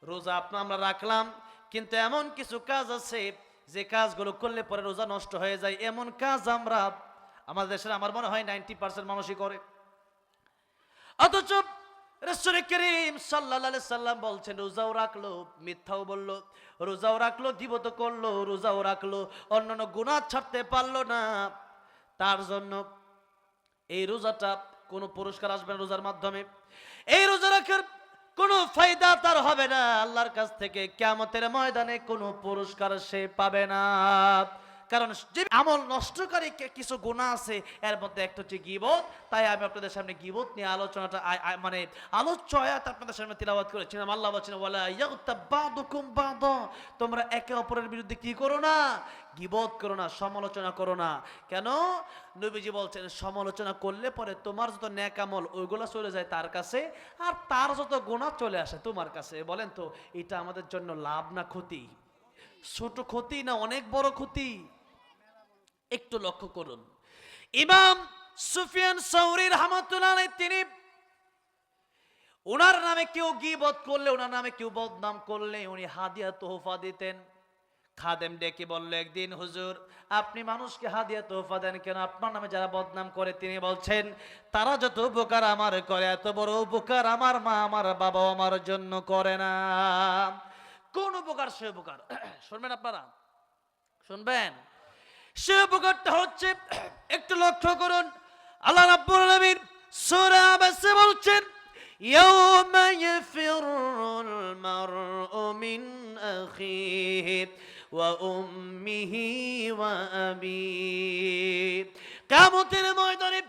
রোজা আমরা রাখলাম, কিন্তু এমন কিছু কাজ আছে যে কাজগুলো করলে পরে রোজা নষ্ট হয়ে যায়। এমন কাজ আমাদের দেশের আমার মনে হয় 90% মানুষই করে। অথচ রাসূল করিম সাল্লাল্লাহু আলাইহি সাল্লাম বলছেন রোজাও রাখলো, মিথ্যাও বললো, রোজাও রাখলো, গীবত করলো, রোজাও রাখলো, অন্যান্য গুনাহ ছাড়তে পারলো না, তার জন্য এই রোজাটা কোনো পুরস্কার আসবে না রোজার মাধ্যমে। এই রোজা রাখার কোনো ফায়দা তার হবে না আল্লাহর কাছ থেকে, কিয়ামতের ময়দানে কোনো পুরস্কার সে পাবে না। কারণ যে আমল নষ্টকারী কিছু গুনাহ আছে, এর মধ্যে একটা হচ্ছে গীবত। তাই আমি আপনাদের সামনে গীবত নিয়ে আলোচনাটা মানে আলোচ্য আয়াত আপনাদের সামনে তিলাওয়াত করেছিলাম। আল্লাহ বলেছেন ওয়ালা ইয়াগতাব বাদুকুম বাদা, তোমরা একে অপরের বিরুদ্ধে কি করো না? গীবত করো না, সমালোচনা করো না। কেন? নবীজি বলছেন সমালোচনা করলে পরে তোমার যত নেক আমল ওইগুলো চলে যায় তার কাছে, আর তার যত গুনাহ চলে আসে তোমার কাছে। বলেন তো এটা আমাদের জন্য লাভ না ক্ষতি? ছোট ক্ষতি না অনেক বড় ক্ষতি? একটু লক্ষ্য করুন। ইমাম সুফিয়ান সাউরি রাহমাতুল্লাহ আলাইহি তিনি ওনার নামে কেউ গীবত করলে, ওনার নামে কেউ বদনাম করলে উনি হাদিয়া তোহফা দিতেন। খাদেম ডেকে বলল একদিন, হুজুর আপনি মানুষকে হাদিয়া তোহফা দেন কেন? আপনার নামে যারা বদনাম করে, তিনি বলছেন তারা যত উপকার আমার করে এত বড় উপকার আমার মা আমার বাবা আমার জন্য করে না। কোন উপকার? সে উপকার শুনবেন আপনারা, শুনবেন। সে উপকারটা হচ্ছে, একটু লক্ষ্য করুন, আল্লাহ রাব্বুল আলামিন সূরা আবাসে বলছেন ইয়াউমা ইয়াফিরুল মারউ মিন আখিহি ওয়া উম্মিহি ওয়া আবিহি। কিয়ামতের ময়দানে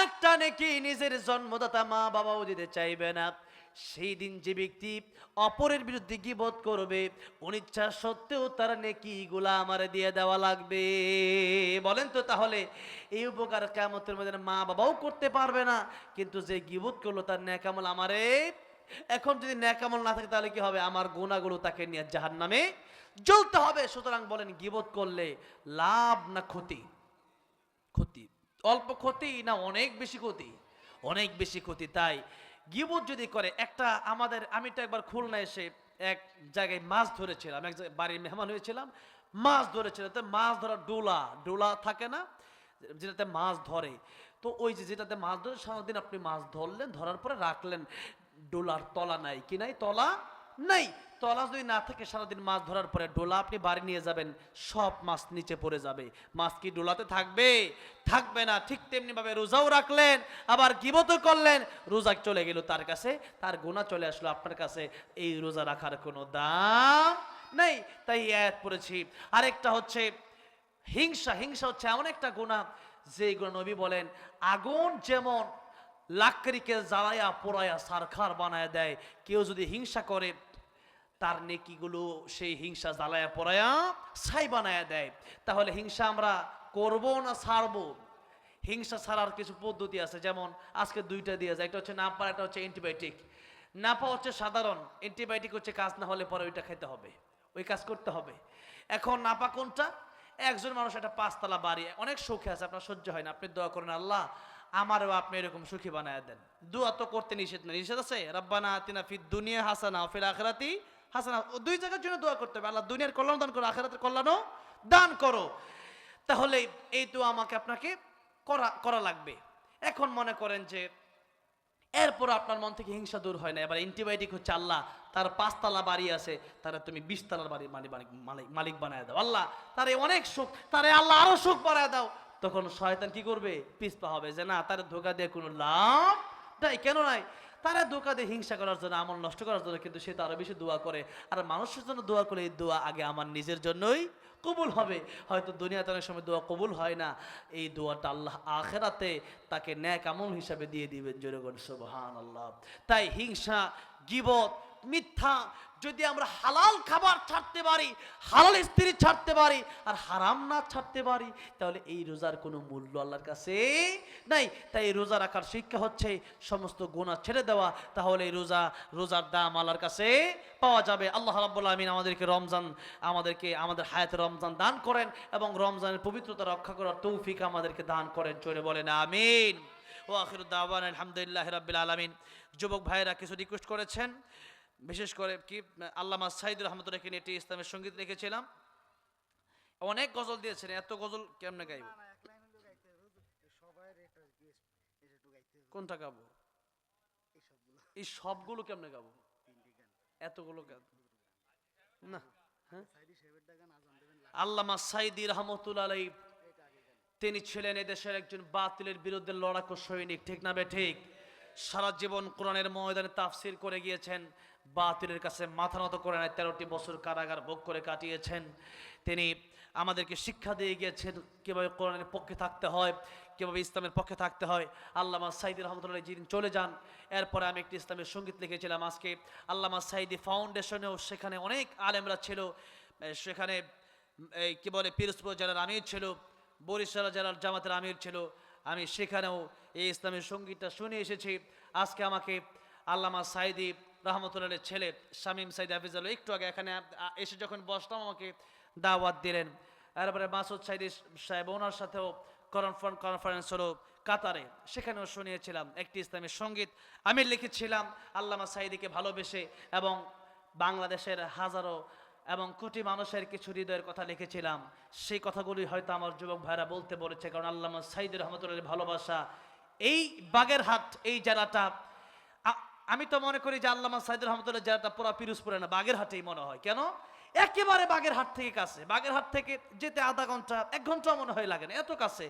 একটা নেকি নিজের জন্মদাতা মা বাবাও দিতে চাইবে না। সেই দিন যে ব্যক্তি অপরের বিরুদ্ধে গীবত করবে, অনিচ্ছা সত্ত্বেও তার নেকিগুলা আমারে দিয়ে দেওয়া লাগবে। বলেন তো তাহলে এই উপকার কিয়ামতের ময়দানে মা বাবাও করতে পারবে না, কিন্তু যে গীবত করলো তার নেক আমল আমারে। এখন যদি নেক আমল না থাকে তাহলে কি হবে? আমার গুনাহগুলো তাকে নিয়ে জাহান্নামে জ্বলতে হবে। সুতরাং বলেন গীবত করলে লাভ না ক্ষতি? ক্ষতি। অল্প ক্ষতি না অনেক বেশি ক্ষতি? অনেক বেশি ক্ষতি। তাই গীবত যদি করে একটা আমি তো একবার খুলনা এসে এক জায়গায় মাছ ধরেছিলাম, এক জায়গায় বাড়ির মেহমান হয়েছিলাম, মাছ ধরেছিলাম। তো মাছ ধরার ডোলা থাকে না, যেটাতে মাছ ধরে, তো ওই যেটাতে মাছ ধরে সারাদিন আপনি মাছ ধরলেন, ধরার পরে রাখলেন, ডোলার তলা নাই, কি নাই? তলা নাই। তলা যদি না থাকে সারাদিন মাছ ধরার পরে ডোলা আপনি বাড়ি নিয়ে যাবেন, সব মাছ নিচে পড়ে যাবে। মাছ কি ডোলাতে থাকবে? থাকবে না। ঠিক তেমনি ভাবে রোজাও রাখলেন আবার গীবতও করলেন, রোজা চলে গেল তার কাছে, তার গুনাহ চলে আসলো আপনার কাছে। এই রোজা রাখার কোনো দাম নেই। তাই আয়াত পড়েছি। আরেকটা হচ্ছে হিংসা। হিংসা হচ্ছে এমন একটা গুনাহ যে গুনাহ নবী বলেন আগুন যেমন লাকড়িকে জ্বালায়া পোড়ায়া সারখার বানায় দেয়, কেউ যদি হিংসা করে তার নেকিগুলো সেই হিংসা জ্বালায়া পোড়ায়া ছাই বানায় দেয়। তাহলে হিংসা আমরা করব না ছাড়বো? হিংসা ছাড়ার কিছু পদ্ধতি আছে, যেমন আজকে দুইটা দিয়ে যায়। একটা হচ্ছে নাপা, একটা হচ্ছে অ্যান্টিবায়োটিক। নাপা হচ্ছে সাধারণ, অ্যান্টিবায়োটিক হচ্ছে কাজ না হলে পরে ওইটা খেতে হবে, ওই কাজ করতে হবে। এখন নাপা কোনটা? একজন মানুষ একটা 5 তলা বাড়ি, অনেক সুখে আছে, আপনার সহ্য হয় না, আপনি দোয়া করেন আল্লাহ আমারও আপনি এরকম সুখী বানায় দেন। দোয়া তো করতে নিষেধ না, নিষেধ আছে? রাব্বানা আতিনা ফিদ দুনিয়া হাসানা ওয়া ফিল আখিরাতি হাসানা। দুই জায়গার জন্য দোয়া করতে হবে, আল্লাহ দুনিয়ার কল্যাণ দান করো, আখিরাতের কল্যাণও দান করো। তাহলে এই দোয়া আমাকে আপনাকে করা লাগবে। এখন মনে করেন যে এরপর আপনার মন থেকে হিংসা দূর হয় না, এবার অ্যান্টিবায়োটিক হচ্ছে আল্লাহ তার 5 তলা বাড়ি আছে, তারা তুমি 20 তলার বাড়ি মালিক বানায় দাও। আল্লাহ তারে অনেক সুখ, তারে আল্লাহ আরো সুখ বাড়ায় দাও। তখন শয়তান কি করবে? পিছপা হবে যে না, তার ধোকা দিয়ে কোনো লাভ নাই। কেন নাই? তারা ধোকা দিয়ে হিংসা করার জন্য, আমল নষ্ট করার জন্য, কিন্তু সে তো আরো বেশি দোয়া করে। আর মানুষের জন্য দোয়া করে এই দোয়া আগে আমার নিজের জন্যই কবুল হবে। হয়তো দুনিয়াতে অনেক সময় দোয়া কবুল হয় না, এই দোয়াটা আল্লাহ আখেরাতে তাকে নেক আমল হিসাবে দিয়ে দিবেন। জোরে বলেন সুবহানাল্লাহ। তাই হিংসা, গীবত, মিথ্যা যদি আমরা হালাল খাবার ছাড়তে পারি, হালাল স্ত্রী ছাড়তে পারি, আর হারাম না ছাড়তে পারি, তাহলে এই রোজার কোনো মূল্য আল্লাহর কাছে নাই। তাই রোজা রাখার শিক্ষা হচ্ছে সমস্ত গুনাহ ছেড়ে দেওয়া। তাহলে এই রোজার দাম আল্লাহর কাছে পাওয়া যাবে। আল্লাহ রাব্বুল আলামিন আমাদেরকে আমাদের হায়াতে রমজান দান করেন এবং রমজানের পবিত্রতা রক্ষা করার তৌফিক আমাদেরকে দান করেন। জোরে বলেন আমিন। ওয়া আখিরু দাওয়ানা আলহামদুলিল্লাহি রাব্বিল আলামিন। যুবক ভাইরা কিছু রিকোয়েস্ট করেছেন, বিশেষ করে কি আল্লামা সাঈদ রহমতুল্লাহকে নিয়ে একটি ইসলামের সঙ্গীত লিখেছিলাম। অনেক গজল দিয়েছেন, এত গজল কেমনে গাইব? কোনটা গাবো? এই সবগুলো কেমনে গাবো? এতগুলো না। হ্যাঁ, আল্লামা সাঈদী রহমতুল্লাহ আলাইহি তিনি ছিলেন এদেশের একজন বাতিলের বিরুদ্ধে লড়াকু সৈনিক, ঠিক না ঠিক? সারা জীবন কোরআনের ময়দানে তাফসির করে গিয়েছেন, বাতিলের কাছে মাথা নত করে নাই, 13টি বছর কারাগার ভোগ করে কাটিয়েছেন। তিনি আমাদেরকে শিক্ষা দিয়ে গিয়েছেন কিভাবে কোরআনের পক্ষে থাকতে হয়, কিভাবে ইসলামের পক্ষে থাকতে হয়। আল্লামা সাঈদী রহমতুল্লাহ যিনি চলে যান, এরপরে আমি একটি ইসলামের সঙ্গীত লিখেছিলাম। আজকে আল্লামা সাঈদী ফাউন্ডেশনেও সেখানে অনেক আলেমরা ছিল, সেখানে এই কি বলে পিরোজপুর জেলার আমির ছিল, বরিশাল জেলার জামাতের আমির ছিল। আমি সেখানেও এই ইসলামের সঙ্গীতটা শুনে এসেছি। আজকে আমাকে আল্লামা সাঈদী রহমতুল্লাহের ছেলে শামীম সাঈদী হাফিজাল্লাহ একটু আগে এখানে এসে যখন বসলাম আমাকে দাওয়াত দিলেন। এরপরে মাসুদ সাঈদী সাহেব ওনার সাথেও কনফারেন্স হলো কাতারে, সেখানেও শুনিয়েছিলাম একটি ইসলামের সঙ্গীত আমি লিখেছিলাম আল্লামা সাঈদীকে ভালোবেসে, এবং বাংলাদেশের হাজারো এবং কোটি মানুষের কিছু হৃদয়ের কথা লিখেছিলাম। সেই কথাগুলি হয়তো আমার যুবক ভাইরা বলতে বলেছে, কারণ আল্লামা সাঈদী রহমতুল্লাহের ভালোবাসা এই বাগেরহাট এই জেলাটা, আমি তো মনে করি যে আল্লামা সাঈদী রহমতুল্লাহ জেলাটা পুরা পিরোজপুরে না, বাগেরহাটেই মনে হয়। কেন? একেবারে বাগেরহাট থেকে কাছে, বাগেরহাট থেকে যেতে আধা ঘন্টা 1 ঘন্টা মনে হয় লাগে না, এত কাছে,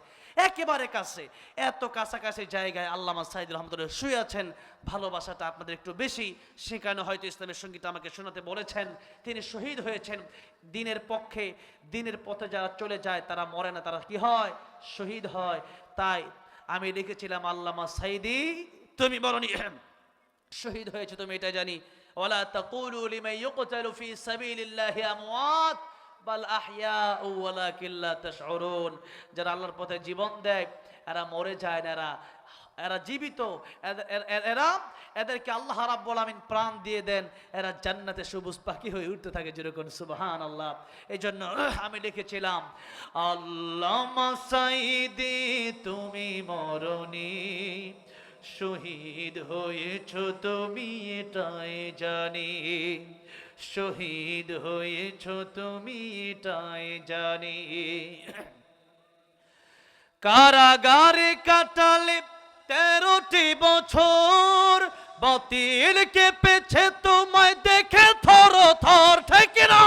একেবারে কাছে। এত কাছাকাছি জায়গায় আল্লামা সাঈদী রহমতুল্লাহ শুয়ে আছেন। ভালোবাসাটা আপনাদের একটু বেশি, সেখানে হয়তো ইসলামের সঙ্গীত আমাকে শোনাতে বলেছেন। তিনি শহীদ হয়েছেন দিনের পক্ষে। দিনের পথে যারা চলে যায় তারা মরে না, তারা কি হয়? শহীদ হয়। তাই আমি লিখেছিলাম আল্লামা সাঈদী তুমি বলনি শহীদ হয়েছে, তুমি এটা জানি। ওয়ালা তাকুলু লিমান ইউকতালু ফি সাবিলিল্লাহি আমওয়াত বাল আহইয়াউ ওয়ালাকিন লা তাশউরুন। যারা আল্লাহর পথে জীবন দেয় এরা মরে যায় না, এরা জীবিত। এদেরকে আল্লাহ রাব্বুল আমিন প্রাণ দিয়ে দেন, এরা জান্নাতে সবুজ পাখি হয়ে উঠতে থাকে, যেরকম সুবহানাল্লাহ। এই জন্য আমি লিখেছিলাম আল্লামা সাঈদী তুমি মরনি, শহীদ হয়েছ তুমি এটাই জানি, শহীদ হয়েছ তুমি এটাই জানি। কারাগারে কাটালে 13টি বছর, বাতিল কেঁপেছে তোমায় দেখে থর থর, ঠিক না?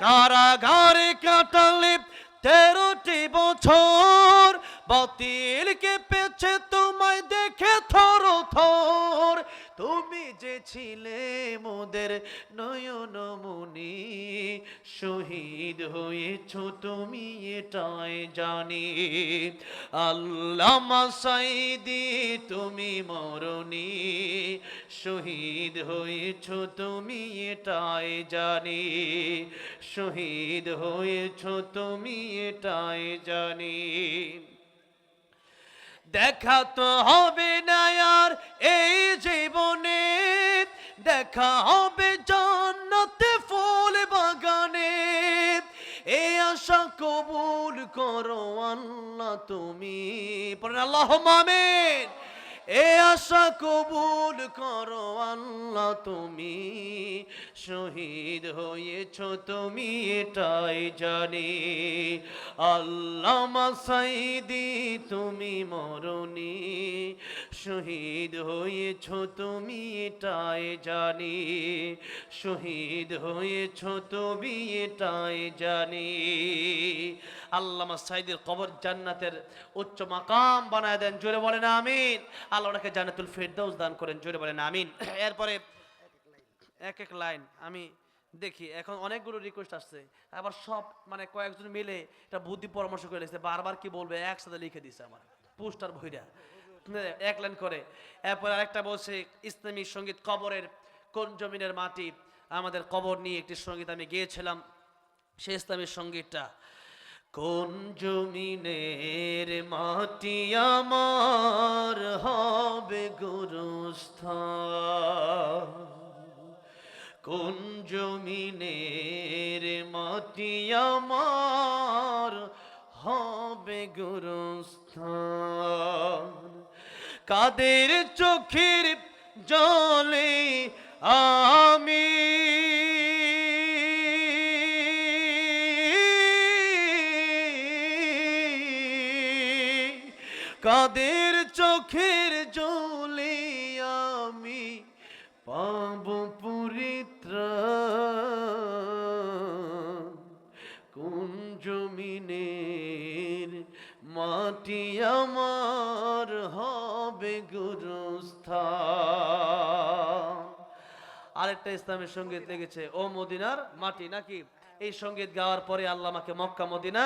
কারাগারে কাটালে 13টি বছর, বাতিল কেঁপেছে তোমায় দেখে থর থর। তুমি যে ছিলে মোদের নয়নমণি, শহীদ হয়েছ তুমি এটাই জানি। আল্লামা সাঈদী তুমি মরনি, শহীদ হয়েছ তুমি এটাই জানি, শহীদ হয়েছ তুমি এটাই জানি। দেখা তো হবে না আর এই জীবনে, দেখা হবে জান্নাতে ফুল বাগানে। এই আশা কবুল করো আল্লাহ তুমি, পড়েন আল্লাহুম্মা আমিন। এ আশা কবুল করো আল্লাহ তুমি, শহীদ হয়েছ তুমি এটাই জানি। আল্লামা সাঈদী তুমি মরনি, শহীদ হয়েছ তুমি এটাই জানি, শহীদ হয়েছ তুমি এটাই জানি। আল্লামা সাঈদীর কবর জান্নাতের উচ্চ মাকাম বানায় দেন, জোরে বলেন আমিন। আল্লাহ ওনাকে জান্নাতুল ফেরদাউস দান করেন, জোরে বলেন আমিন। এরপরে এক এক লাইন আমি দেখি, এখন অনেকগুলো রিকোয়েস্ট আসছে, আবার সব মানে কয়েকজন মিলে এটা বুদ্ধি পরামর্শ করে লিখছে, বারবার কি বলবে একসাথে লিখে দিছে আমার পোস্টার বইরা এক লাইন করে। এরপর আরেকটা বলছে ইসলামী সঙ্গীত কবরের কোন জমিনের মাটি, আমাদের কবর নিয়ে একটি সঙ্গীত আমি গিয়েছিলাম। সেই ইসলামী সঙ্গীতটা কোন জমিনের মাটি আমার হবে গুরুস্থান, কোন জমিনের মাটি আমার হবে গুরুস্থান। কাদের চোখের জলে আমি কাদের চোখের জলে আমি পাব পরিত্রাণ, কোন জমিনের মাটি আমার হবে গুরুস্থান। আরেকটা ইসলামের সঙ্গীত লেগেছে, ও মদিনার মাটি নাকি। এই সঙ্গীত গাওয়ার পরে আল্লাহ আমাকে মক্কা মদিনা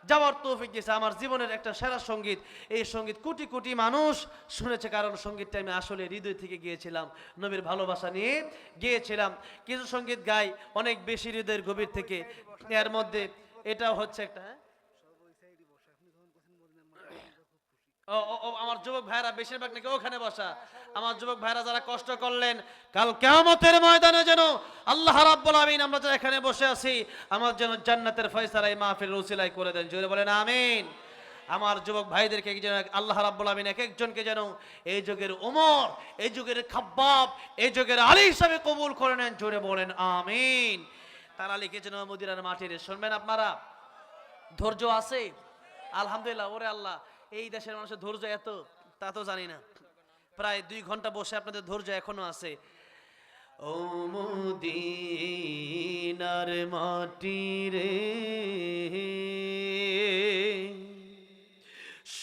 যাওয়ার তৌফিক দিয়েছে। আমার জীবনের একটা সেরা সঙ্গীত। এই সঙ্গীত কোটি কোটি মানুষ শুনেছে, কারণ সঙ্গীতটা আমি আসলে হৃদয় থেকে গিয়েছিলাম, নবীর ভালোবাসা নিয়ে গিয়েছিলাম। কিছু সঙ্গীত গাই অনেক বেশি হৃদয়ের গভীর থেকে। এর মধ্যে এটাও হচ্ছে একটা, আমার যুবক ভাইরা বেশিরভাগ নাকি ওখানে বসা। আমার যুবক ভাইরা যারা কষ্ট করলেন, কাল কিয়ামতের ময়দানে যেন আল্লাহ রাব্বুল আমিন আমরা যারা এখানে বসে আছি, আমার যেন জান্নাতের ফয়সালা এই মাহফিলের উসিলায় করে দেন। জোরে বলেন আমিন। আমার যুবক ভাইদেরকে যেন আল্লাহ রাব্বুল আমিন এক একজনকে যেন এই যুগের ওমর, এই যুগের খাব্বাব, এই যুগের আলী হিসাবে কবুল করে নেন। জোরে বলেন আমিন। তারা লিখেছেন মদিনার মাটির। শুনবেন আপনারা, ধৈর্য আছে আলহামদুলিল্লাহ। ওরে আল্লাহ, এই দেশের মানুষের ধৈর্য এত, তা তো জানি না। প্রায় 2 ঘন্টা বসে আপনাদের ধৈর্য এখনো আছে। ও মদিনার মাটি রে,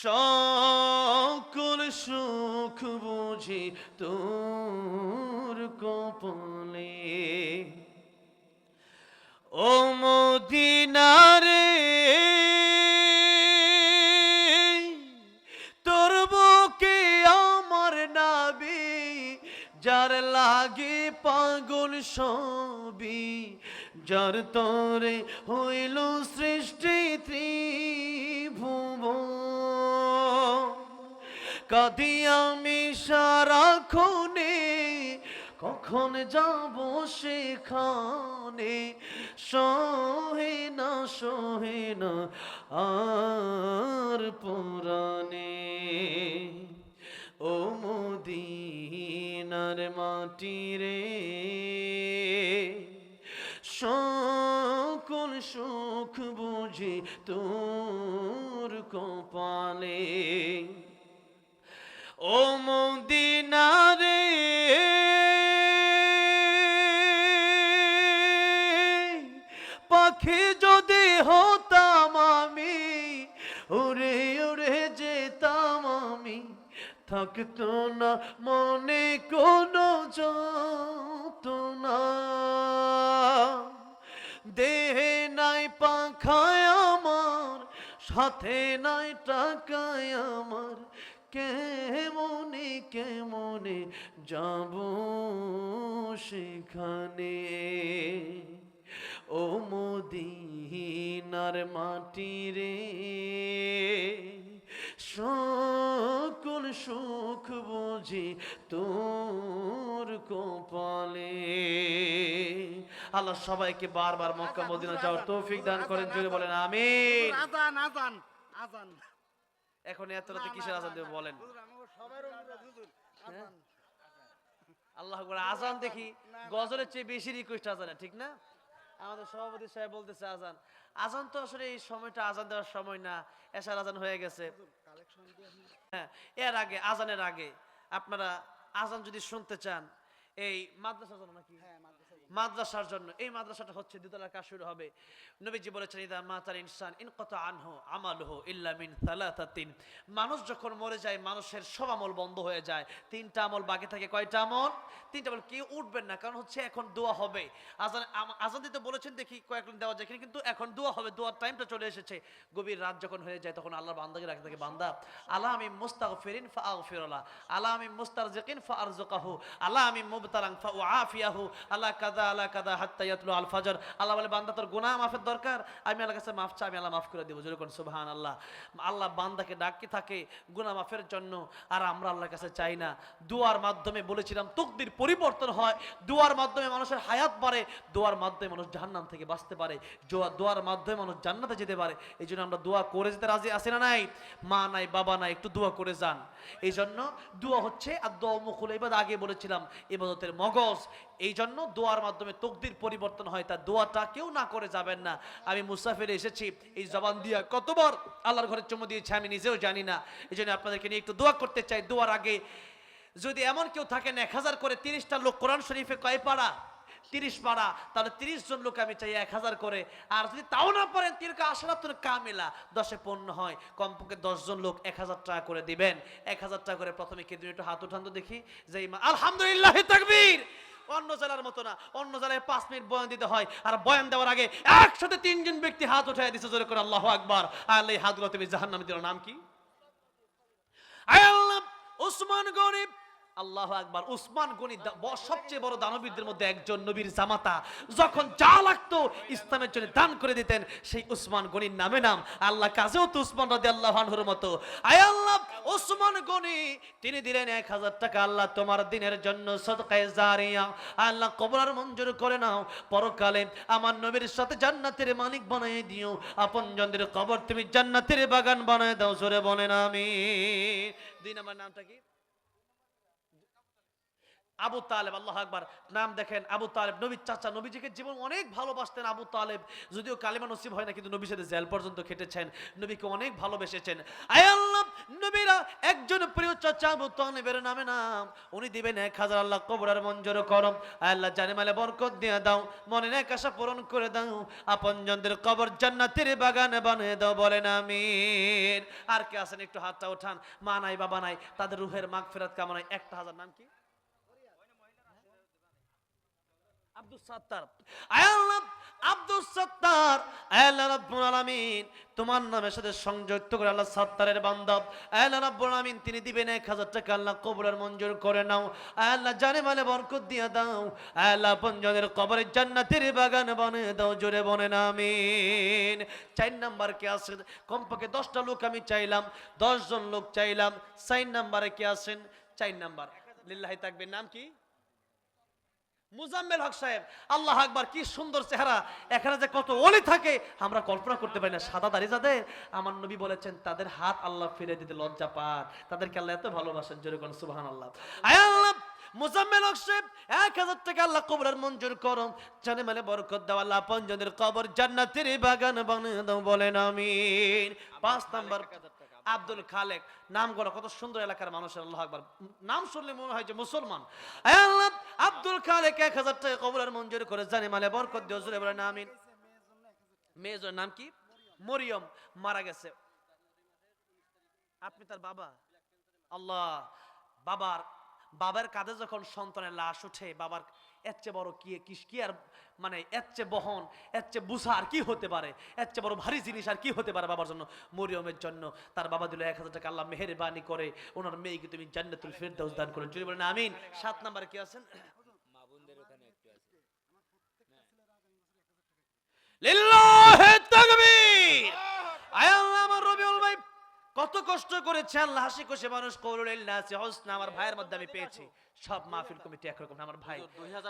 সকল সুখ বুঝি তোর কপালে। ও মদিনারে তোর বুকে আমার নাবি, যার লাগে পাগল সবই, যার তরে হইল সৃষ্টি ত্রিভুবন। কাঁদি আমি সারাক্ষণে, কখন যাব সেখানে, সহে না আর পুরানে। ও মদিনার মাটি রে, সকল সুখ বুঝি তোর কপালে। ও মদিনারে পাখি যদি হতাম আমি, উড়ে উড়ে যেতাম আমি, থাকতো না মনে কোনো যন্ত্রণা। দেহে নাই পাখায় আমার, সাথে নাই টাকায় আমার, কেমনে কেমনে যাব সেখানে। ও মদিনার মাটি রে, সকল সুখ বুঝি তোর কপালে। আল্লাহ সবাইকে বারবার মক্কা মদিনা যাওয়ার তৌফিক দান করেন। জোরে বলেন আমিন। আজান আজান আজান। এখন এত রাতে কিসের আজান দেব বলেন? আল্লাহ আকবার। আজান দেখি গজলের চেয়ে বেশি রিকোয়েস্ট আজানে, ঠিক না? আমাদের সভাপতি সাহেব বলতেছে আজান। আজান তো আসলে এই সময়টা আজান দেওয়ার সময় না, এশার আজান হয়ে গেছে। হ্যাঁ, এর আগে আজানের আগে আপনারা আজান যদি শুনতে চান, এই মাদ্রাসার জন্য নাকি মাদ্রাসার জন্য, এই মাদ্রাসাটা হচ্ছে দ্বিতলার কাজ শুরু হবে। নবীজি বলেছেন ইদা মাতাল ইনসান ইনকাতা আনহু আমালুহু ইল্লা মিন সালাসাতিন। মানুষ যখন মরে যায় মানুষের সব আমল বন্ধ হয়ে যায়, 3টা আমল বাকি থাকে। কয়টা আমল? 3টা আমল। কেউ উঠবেন না, কারণ হচ্ছে এখন দোয়া হবে। আজান দিতে বলেছেন, দেখি কয়েকদিন দেওয়া যায়, কিন্তু এখন দোয়া হবে, দোয়ার টাইমটা চলে এসেছে। গভীর রাত যখন হয়ে যায় তখন আল্লাহর বান্দাকে রাখতে থাকে, বান্দা আল্লাহ আমি মুস্তাগফিরিন ফাআগফিরুল্লাহ, আল্লাহ আমি মুস্তারজিকিন ফাআরযুকাহু, আল্লাহ আমি মুবতালান ফাউআফিয়াহু, আল্লাহ কাদ কাদা আলা কাদা হাত্তা ইয়াতলু আল ফাজর। আল্লাহ বলে বান্দা তোর গুনাহ মাফের দরকার, আমি আল্লাহর কাছে মাফ চাই, আমি আল্লাহ মাফ করে দেব। জোরে কোন সুবহানাল্লাহ। আল্লাহ বান্দাকে ডাকতে থাকে গুনাহ মাফের জন্য, আর আমরা আল্লাহর কাছে চাই না। দোয়ার মাধ্যমে বলেছিলাম তকদির পরিবর্তন হয়, দোয়ার মাধ্যমে মানুষের হায়াত বাড়ে, দোয়ার মাধ্যমে মানুষ জাহান্নাম থেকে বাঁচতে পারে, দোয়ার মাধ্যমে মানুষ জান্নাতে যেতে পারে। এই জন্য আমরা দোয়া করে যেতে রাজি আছি না নাই? মা নাই বাবা নাই, একটু দোয়া করে যান। এই জন্য দোয়া হচ্ছে আর দোয়া মুখুল ইবাদত, আগে বলেছিলাম ইবাদতের মগজ। এই জন্য দোয়ার মাধ্যমে তকদির পরিবর্তন হয়, তার দোয়াটা কেউ না করে যাবেন না। আমি মুসাফিরে এসেছি, এই জবান দিয়া কতবার আল্লাহর ঘরে চুমু দিয়েছি আমি নিজেও জানি না। এই জন্য আপনাদেরকে নিয়ে একটু দোয়া করতে চাই। দোয়ার আগে যদি এমন কেউ থাকেন 1000 করে 30টা লোক কোরআন শরীফে কয় পারা? 30 পারা, তাহলে 30 জন লোক আমি চাই 1000 করে। আর যদি তাও না পারেন তিলকা আশরাতুল কামিলা, 10-এ পূর্ণ হয়, কমপক্ষে 10 জন লোক 1000 টাকা করে দিবেন। 1000 টাকা করে প্রথমে কে দিন একটু হাত উঠান তো দেখি। যে আলহামদুলিল্লাহ তাকবীর। অন্য জেলার মতো না, অন্য জেলায় 5 মিনিট বয়ান দিতে হয়, আর বয়ান দেওয়ার আগে একসাথে 3 জন ব্যক্তি হাত উঠায় দিছে, জোরে করে আল্লাহু আকবার। আল্লাহ এই হাতগুলো তুমি জাহান্নামে দিল, নাম কি? আল্লাহ উসমান গনি, আল্লাহু আকবার। উসমান গনি সবচেয়ে বড় দানবীরদের মধ্যে একজন, নবীর জামাতা। যখন যা লাগতো ইসলামের জন্য দান করে দিতেন, সেই উসমান গনির নামে নাম। আল্লাহ কাজেও তো উসমান রাদিয়াল্লাহু আনহুর মতো। আয় আল্লাহ উসমান গনি তিনি দিলেন 1000 টাকা, আল্লাহ তোমার দিনের জন্য সদকায়ে জারিয়া, আল্লাহ কবুল মঞ্জুর করে নাও। পরকালে আমার নবীর সাথে জান্নাতের মালিক বানিয়ে দিও, আপনজনদের কবর তুমি জান্নাতের বাগান বানিয়ে দাও। জোরে বলেন আমিন। 2 নম্বর নামটা কি? আবু তালেব। আল্লাহু আকবার। নাম দেখেন আবু তালেব, নবীর চাচা, নবীজিকে জীবন অনেক ভালোবাসতেন আবু তালেব। যদিও কালেমা নসিব হয় না, কিন্তু নবীর সাথে জেল পর্যন্ত খেটেছেন, নবীকে অনেক ভালোবেসেছেন। আয় আল্লাহ নবীরা একজন প্রিয় চাচা আবু তালেবের নামে নাম, উনি দিবেন 1000, আল্লাহ কবরের মঞ্জুর করো। আল্লাহ জানেমালে বরকত দিয়ে দাও, মনে নেক আশা পূরণ করে দাও, আপনজনদের কবর জান্নাতের বাগান বানিয়ে দাও। বলেন আমিন। আর কে আছেন একটু হাতটা ওঠান, মা নাই বাবা নাই, তাদের রুহের মাগফিরাত কামনায় 1000। নাম কি? আব্দুল সাত্তার। আল্লাহ আব্দুল সাত্তার, আল্লাহ রাব্বুল আলামিন তোমার নামের সাথে সংযুক্ত করে আল্লাহ সাত্তারের বান্দা, আল্লাহ রাব্বুল আলামিন তিনি দিবেন 1000 টাকা, আল্লাহ কবরের মঞ্জুর করে নাও। আল্লাহ জানে মালে বরকত দিয়ে দাও, আল্লাহ পঞ্জনের কবরে জান্নাতের বাগান বানিয়ে দাও। জোরে বলেন আমিন। 4 নাম্বার কে আছে? কমপক্ষে 10টা লোক আমি চাইলাম, 10 জন লোক চাইলাম। 4 নাম্বারে কে আছেন? 4 নাম্বার লিল্লাহি তাকবীর। নাম কি? মুজাম্মেল হক সাহেব। আল্লাহ আকবার, কি সুন্দর চেহারা। এখানে যে কত ওলি থাকে আমরা কল্পনা করতে পারি না। সাদা দাড়ি যাদের, আমার নবী বলেছেন তাদের হাত আল্লাহ ফিরে দিতে লজ্জা পান, তাদেরকে আল্লাহ এত ভালোবাসেন। জোরে কোন সুবহানাল্লাহ। আয় আল্লাহ মুজাম্মেল হক সাহেব 1000 টাকা আল্লাহ কবরের মঞ্জুর করো, জানে মানে বরকত দাও, আল্লাহ আপনজনদের কবর জান্নাতের বাগান বানিয়ে দাও। বলেন আমিন। 5 নাম্বার আব্দুল খালেক। নামগুলো কত সুন্দর, এলাকার মানুষের। আল্লাহ আকবার, নাম শুনলে মনে হয় যে মুসলমান। আল্লাহ আব্দুল খালেক 1000 টাকা কবুলের মঞ্জুর করে জানি মালে বরকত দিও। জোরে বলেন আমিন। মেয়ের নাম কি? মরিয়ম, মারা গেছে। আপনি তার বাবা? আল্লাহ, বাবার কাঁধে যখন সন্তানের লাশ উঠে, বাবার এর চেয়ে বড় কি আর, মানে এর চেয়ে বহন, এর চেয়ে বুঝা আর কি হতে পারে, এর চেয়ে বড় ভারী জিনিস আর কি হতে পারে বাবার জন্য। মরিয়মের জন্য তার বাবা দিল 1000 টাকা, আল্লাহ মেহেরবানি করে ওনার মেয়েকে তুমি জান্নাতুল ফিরদাউস দান করেন। জোরে বলেন আমিন। 7 নম্বরে কি আছেন? মা বোনদের ওখানে একটু আছে। লিল্লাহি তাকবীর। আয় আল্লাহ আমার রবিউল ভাই কত কষ্ট করেছে, আল্লাহ হাসি খুশি মানুষ। কওলুল নাসি হুসনা, আমার ভাইয়ের মধ্যে আমি পেয়েছি। সব মাহফিল কমিটি একরকম না, আমার ভাই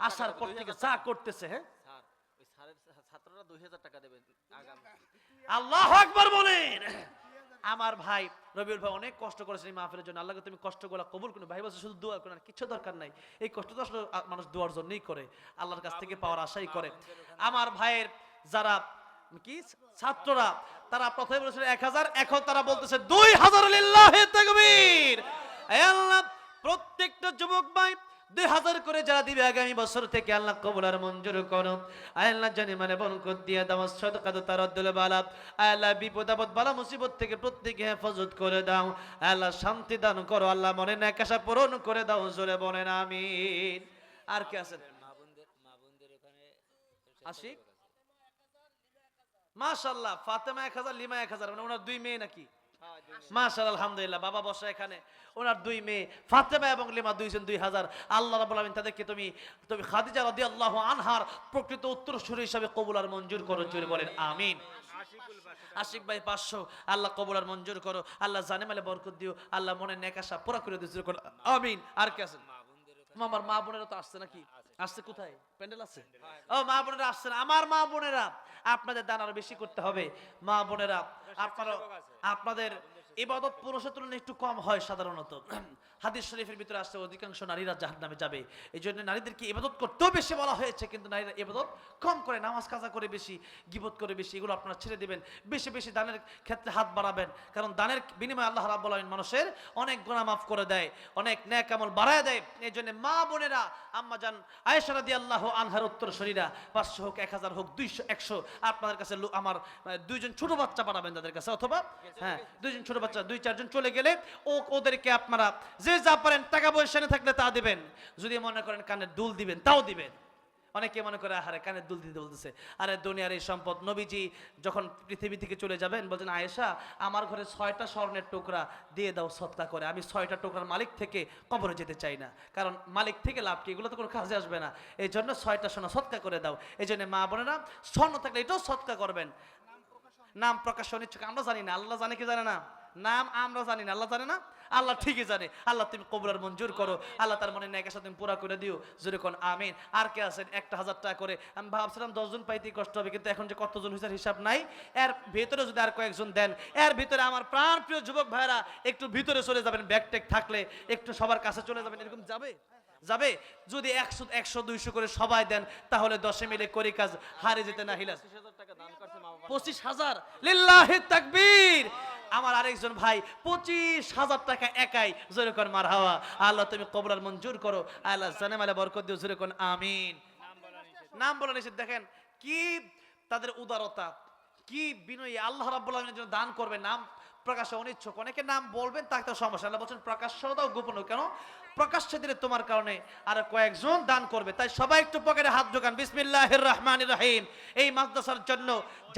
আসার পর থেকে যা করতেছে। হ্যাঁ স্যার, ওই স্যারের ছাত্ররা 2000 টাকা দেবেন আগামী। আল্লাহু আকবার বলেন। আমার ভাই রবিউল ভাই অনেক কষ্ট করেছেন এই মাহফিলের জন্য। আল্লাহকে তুমি কষ্টগুলো কবুল করো। ভাই বলছে শুধু দোয়া করো, কিছু দরকার নাই। এই কষ্ট তো আসলে মানুষ দোয়ার জন্যই করে, আল্লাহর কাছ থেকে পাওয়ার আশাই করে। আমার ভাইয়ের যারা কি ছাত্ররা, তারা প্রথমে বলেছিল 1000, এখন তারা বলতেছে 2000। লিল্লাহি তাকবীর। আল্লাহ প্রত্যেকটা যুবক ভাই 2000 করে যারা দিবে আগামী বছর থেকে আল্লাহ কবুল আর মঞ্জুর করো। আল্লাহ জানি মানে বরকত দিয়ে দাও, সাদকা তারাদ্দুল বালা, আল্লাহ বিপদ আপদ বালা মুসিবত থেকে প্রত্যেককে হেফাজত করে দাও। আল্লাহ শান্তি দান করো, আল্লাহ মনে নেক আশা পূরণ করে দাও। জোরে বলেন আমিন। আর কি আছে? মা বোনদের ওখানে আশিক মাশাআল্লাহ, ফাতেমা 1000, লিমা 1000, মানে ওনার 2 মেয়ে নাকি? মাশাআল্লাহ, আলহামদুলিল্লাহ। বাবা বসা এখানে, ওনার দুই মেয়ে ফাতেমা এবং লিমা দুইজন 2000। আল্লাহ রাব্বুল আলামিন তাদেরকে তুমি খাদিজা রাদিয়াল্লাহু আনহার প্রকৃত উত্তরসূরি হিসাবে কবুল আর মঞ্জুর করো, জোরে বলেন আমিন। আশিক ভাই 500, আল্লাহ কবুল আর মঞ্জুর করো, আল্লাহ জানে মালে বরকত দিও, আল্লাহ মনে নেক আশা পুরা করে দিও, জোরে করো আমিন। আর কে আছেন? আমার মা বোনেরা তো আসছে নাকি? আসছে কোথায়? প্যান্ডেল আছে? ও মা বোনেরা আসছেন। আমার মা বোনেরা, আপনাদের দান আরো বেশি করতে হবে। মা বোনেরা আপনারা, আপনাদের ইবাদত পুরুষের তুলনায় একটু কম হয় সাধারণত। হাদিস শরীফের ভিতরে আসছে অধিকাংশ নারীরা জাহান্নামে যাবে, এই জন্য নারীদেরকে ইবাদত করতেও বেশি বলা হয়েছে, কিন্তু নারীরা ইবাদত কম করে, নামাজ কাজা করে বেশি, গীবত করে বেশি, এগুলো আপনারা ছেড়ে দিবেন। বেশি বেশি দানের ক্ষেত্রে হাত বাড়াবেন, কারণ দানের বিনিময়ে আল্লাহ রাব্বুল আলামিন মানুষের অনেক গুনাহ মাফ করে দেয়, অনেক নেক আমল বাড়ায় দেয়। এই জন্য মা বোনেরা, আম্মা জান আয়েশা রাদিয়াল্লাহু আনহার উত্তরসূরিরা 500 হোক, 1000 হোক, 200, 100 আপনাদের কাছে আমার দুইজন ছোট বাচ্চা পাঠাবেন তাদের কাছে, অথবা হ্যাঁ দুইজন ছোট বাচ্চা 2-4 জন চলে গেলে ওদেরকে আপনারা যে যা পারেন টাকা পয়সা না থাকলে তা দিবেন, যদি মনে করেন কানের দুল দিবেন তাও দিবেন। অনেকে মনে করে আরে কানের দুল দিতে বলতেছে, আরে দুনিয়ার এই সম্পদ। নবীজি যখন পৃথিবী থেকে চলে যাবেন বলছেন, আয়েশা আমার ঘরে 6টা স্বর্ণের টুকরা দিয়ে দাও সদকা করে, আমি 6টা টুকরার মালিক থেকে কবরে যেতে চাই না, কারণ মালিক থেকে লাভ কি, এগুলো তো কোনো কাজে আসবে না, এই জন্য 6টা সোনা সদকা করে দাও। এই জন্য মা বোনেরা স্বর্ণ থাকলে এটাও সদকা করবেন। নাম প্রকাশ অনিচ্ছুক, আমরা জানি না, আল্লাহ জানে কি জানে না? নাম আমরা জানি না, আল্লাহ জানে না? আল্লাহ ঠিকই জানে। আল্লাহ তুমি কবুল আর মঞ্জুর করো, আল্লাহ তার মনে নেক আশা তুমি পুরা করে দিও, জোরে কোন আমিন। আর কে আছেন? 1000 টাকা করে। আমি ভাবছিলাম 10 জন পাইতেই কষ্ট হবে, কিন্তু এখন যে কতজন হয়েছে হিসাব নাই। এর ভিতরে যদি আর কয়েকজন দেন, এর ভিতরে আমার প্রাণ প্রিয় যুবক ভাইরা একটু ভিতরে চলে যাবেন, ব্যাগ ট্যাগ থাকলে একটু সবার কাছে চলে যাবেন, এরকম যাবে যাবে। যদি 100-200 করে সবাই দেন, তাহলে 10 মিলে করি কাজ হারিয়ে যেতে না হিলাস। 25,000 লিল্লাহি তাকবীর। আমার আরেকজন ভাই 25,000 টাকা একাই, জোরে কোন মারহাবা। আল্লাহ তুমি কবুল আর মঞ্জুর করো, আল্লাহ জানে মালে বরকত দিও, জোরে কোন আমিন। নাম বলা নিষেধ, দেখেন কি তাদের উদারতা, কি বিনয়ী। আল্লাহ রাব্বুল আলামিনের জন্য দান করবে, নাম প্রকাশে অনিচ্ছুক, অনেকে নাম বলবেন তাকে তো সমস্যা। আল্লাহ বলছেন প্রকাশ্য দাও গোপন কেন, প্রকাশ্যে দিলে তোমার কারণে আর কয়েকজন দান করবে। তাই সবাই একটু পকেটে হাত ঢোকান। বিসমিল্লাহির রহমানির রহিম। এই মাদ্রাসার জন্য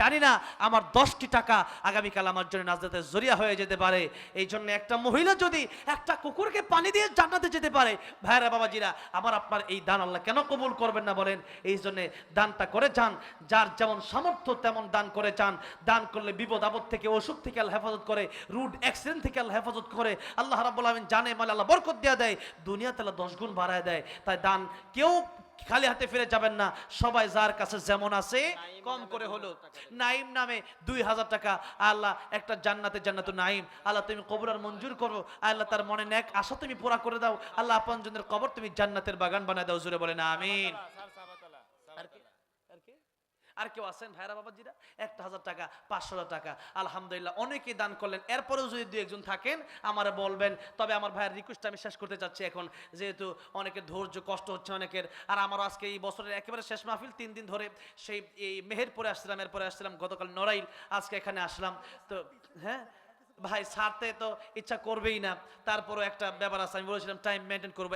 জানি না আমার 10টি টাকা আগামীকাল আমার জন্য নাজাতের জরিয়া হয়ে যেতে পারে। এই জন্য একটা মহিলা যদি একটা কুকুরকে পানি দিয়ে জান্নাতে যেতে পারে, ভাইরা বাবাজিরা, আমার আপনার এই দান আল্লাহ কেন কবুল করবেন না বলেন? এই জন্য দানটা করে যান, যার যেমন সামর্থ্য তেমন দান করে যান। দান করলে বিপদ আপদ থেকে, অসুখ থেকে আল্লাহ হেফাজত করে, রুড অ্যাক্সিডেন্ট থেকে আল্লাহ হেফাজত করে। আল্লাহ রাব্বুল আলামিন জানে মালে আল্লাহ বরকত দেয়া দেয়, দুনিয়াতে আল্লাহ 10 গুণ বাড়ায় দেয়। তাই দান কেউ খালি হাতে ফিরে যাবেন না, সবাই যার কাছে যেমন আছে কম করে হলো। নাইম নামে 2000 টাকা, আল্লাহ একটা জান্নাতুন নাইম, আল্লাহ তুমি কবর আর মঞ্জুর করো, আল্লাহ তার মনে নেক আশা তুমি পুরা করে দাও, আল্লাহ আপনজনের কবর তুমি জান্নাতের বাগান বানায় দাও, জোরে বলেন আমিন। আর কেউ আছেন ভাইরা বাবাজিরা? 1000 টাকা, 500 টাকা, আলহামদুলিল্লাহ অনেকেই দান করলেন। এরপরেও যদি 2-1 থাকেন আমারে বলবেন। তবে আমার ভাইয়ের রিকোয়েস্ট আমি শেষ করতে চাচ্ছি এখন, যেহেতু অনেকের ধৈর্য কষ্ট হচ্ছে অনেকের। আর আমারও আজকে এই বছরের একেবারে শেষ মাহফিল, 3 দিন ধরে সেই এই মেহেরপুরে আসছিলাম, এরপরে আসছিলাম গতকাল নড়াইল, আজকে এখানে আসলাম। তো হ্যাঁ ভাই ছাড়তে তো ইচ্ছা করবেই না, তারপরও একটা ব্যাপার আছে, আমি বলেছিলাম টাইম মেনটেন করবো।